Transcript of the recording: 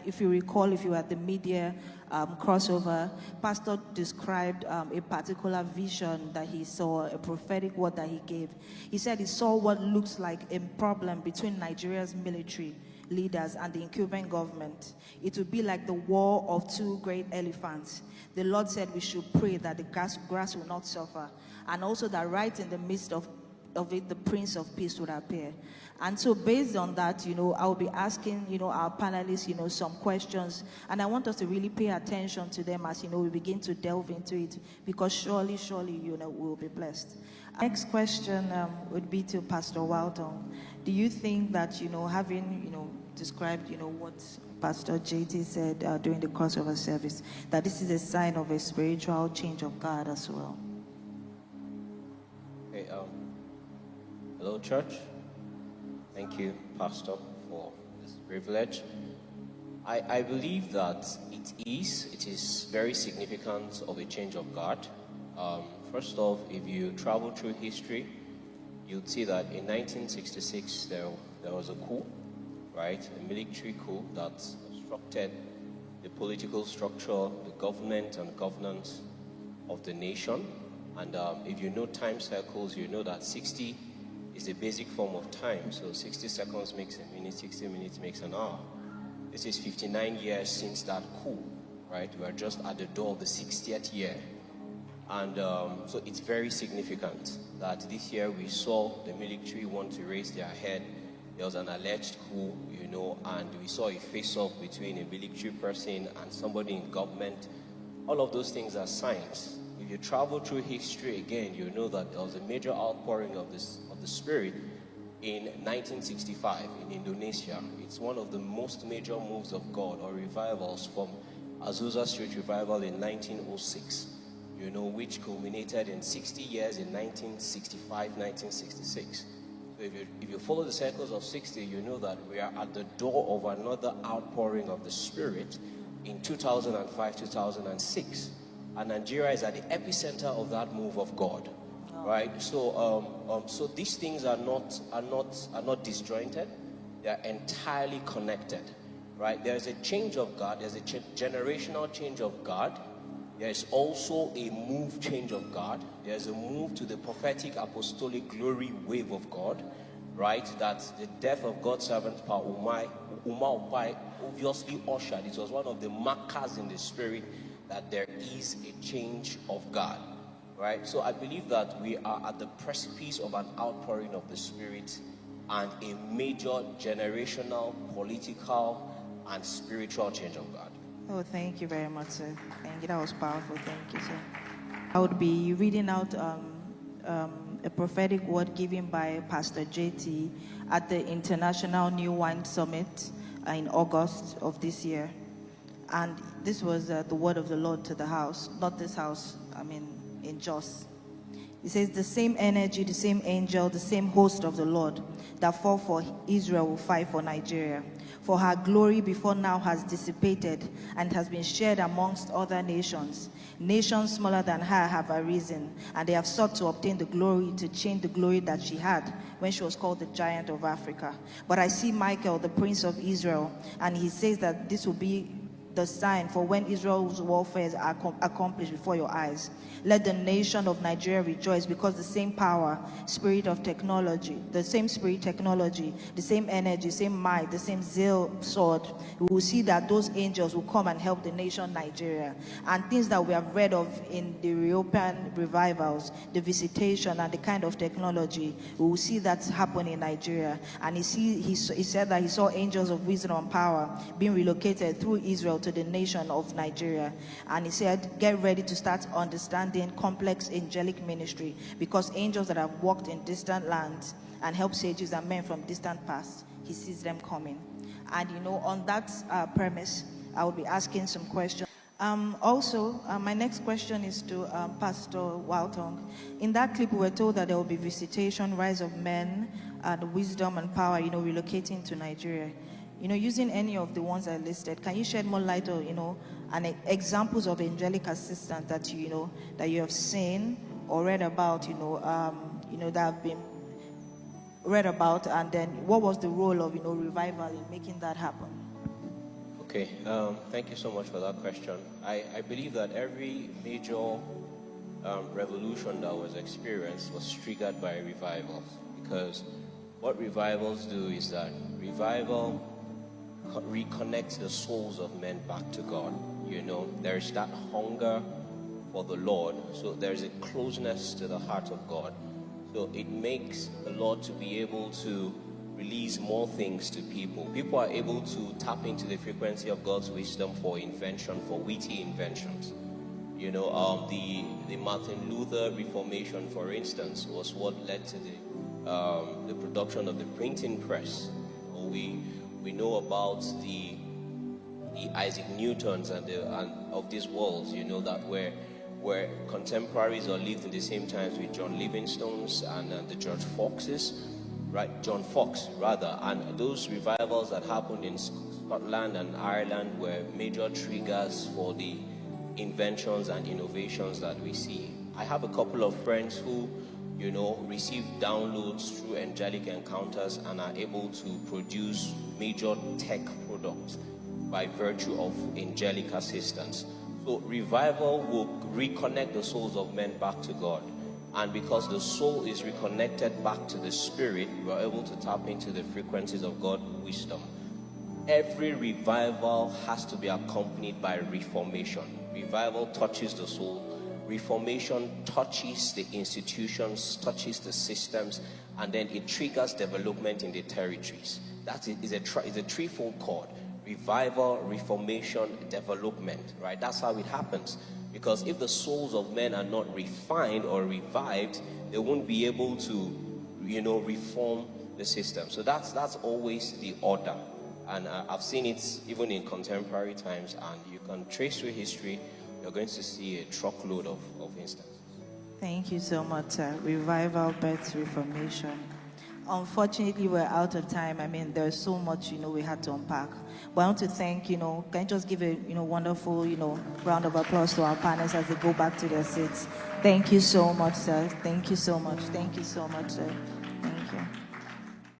If you recall, if you were at the media crossover, Pastor described a particular vision that he saw, a prophetic word that he gave. He said he saw what looks like a problem between Nigeria's military leaders and the incumbent government. It would be like the war of two great elephants. The Lord said we should pray that the grass will not suffer, and also that right in the midst of it, the Prince of Peace would appear. And so based on that, I'll be asking, our panelists, some questions. And I want us to really pay attention to them as, we begin to delve into it. Because surely, we'll be blessed. Next question would be to Pastor Waltong. Do you think that, having, described, what Pastor JT said during the crossover service, that this is a sign of a spiritual change of God as well? Okay, hello, church. Thank you, Pastor, for this privilege. I believe that it is very significant of a change of guard. First off, if you travel through history, you'd see that in 1966 there was a coup, right? A military coup that obstructed the political structure, the government and governance of the nation. And if you know time cycles, you know that 60 is a basic form of time. So 60 seconds makes a minute, 60 minutes makes an hour. This is 59 years since that coup, right? We're just at the door of the 60th year. And so it's very significant that this year we saw the military want to raise their head. There was an alleged coup, and we saw a face-off between a military person and somebody in government. All of those things are signs. If you travel through history again, you know that there was a major outpouring of the Spirit in 1965 in Indonesia. It's one of the most major moves of God or revivals from Azusa Street Revival in 1906, which culminated in 60 years in 1965, 1966. So if you follow the circles of 60, you know that we are at the door of another outpouring of the Spirit in 2005, 2006. And Nigeria is at the epicenter of that move of God. Right, so these things are not disjointed; they are entirely connected. Right, there is a change of God. There's a generational change of God. There is also a move change of God. There's a move to the prophetic, apostolic glory wave of God. Right, that the death of God's servant Pa Uma Opai obviously ushered. It was one of the markers in the spirit that there is a change of God. Right, so I believe that we are at the precipice of an outpouring of the Spirit and a major generational, political, and spiritual change of God. Oh, thank you very much, sir. Thank you. That was powerful. Thank you, sir. I would be reading out a prophetic word given by Pastor JT at the International New Wine Summit in August of this year. And this was the word of the Lord to the house, not this house, in Jos. It says, the same energy, the same angel, the same host of the Lord that fought for Israel will fight for Nigeria. For her glory before now has dissipated and has been shared amongst other nations. Nations smaller than her have arisen, and they have sought to obtain the glory, to change the glory that she had when she was called the giant of Africa. But I see Michael, the prince of Israel, and he says that this will be the sign for when Israel's warfare are accomplished before your eyes. Let the nation of Nigeria rejoice, because the same power, spirit of technology, the same spirit technology, the same energy, same might, the same zeal sword, we will see that those angels will come and help the nation Nigeria. And things that we have read of in the European revivals, the visitation and the kind of technology, we will see that happen in Nigeria. And he said that he saw angels of wisdom and power being relocated through Israel to the nation of Nigeria. And he said, get ready to start understanding complex angelic ministry, because angels that have walked in distant lands and helped sages and men from distant past, he sees them coming. And on that premise, I will be asking some questions. Also, my next question is to Pastor Waltong. In that clip, we were told that there will be visitation, rise of men, and wisdom and power, relocating to Nigeria. Using any of the ones I listed, can you shed more light on, and examples of angelic assistance that that you have seen or read about, that have been read about, and then what was the role of revival in making that happen? Okay, thank you so much for that question. I believe that every major revolution that was experienced was triggered by revivals, because what revivals do is that revival reconnects the souls of men back to God. You know, there's that hunger for the Lord, so there's a closeness to the heart of God. So it makes the Lord to be able to release more things to people. People are able to tap into the frequency of God's wisdom for invention, for witty inventions. You know, the Martin Luther Reformation, for instance, was what led to the production of the printing press. We know about the Isaac Newtons and of this world, you know, that were contemporaries or lived in the same times with John Livingstone's and the George Fox's, right? John Fox, rather. And those revivals that happened in Scotland and Ireland were major triggers for the inventions and innovations that we see. I have a couple of friends who, you know, receive downloads through angelic encounters and are able to produce major tech products by virtue of angelic assistance. So revival will reconnect the souls of men back to God. And because the soul is reconnected back to the spirit, we are able to tap into the frequencies of God's wisdom. Every revival has to be accompanied by reformation. Revival touches the soul. Reformation touches the institutions, touches the systems, and then it triggers development in the territories. That is a threefold chord. Revival, reformation, development, right? That's how it happens. Because if the souls of men are not refined or revived, they won't be able to, you know, reform the system. So that's always the order. And I've seen it even in contemporary times, and you can trace through history, you're going to see a truckload of instances. Thank you so much, sir. Revival, birth, reformation. Unfortunately, we're out of time. I mean, there's so much, you know, we had to unpack. But I want to thank, you know, can I just give a, you know, wonderful, you know, round of applause to our panelists as they go back to their seats. Thank you so much, sir. Thank you so much. Thank you so much, sir.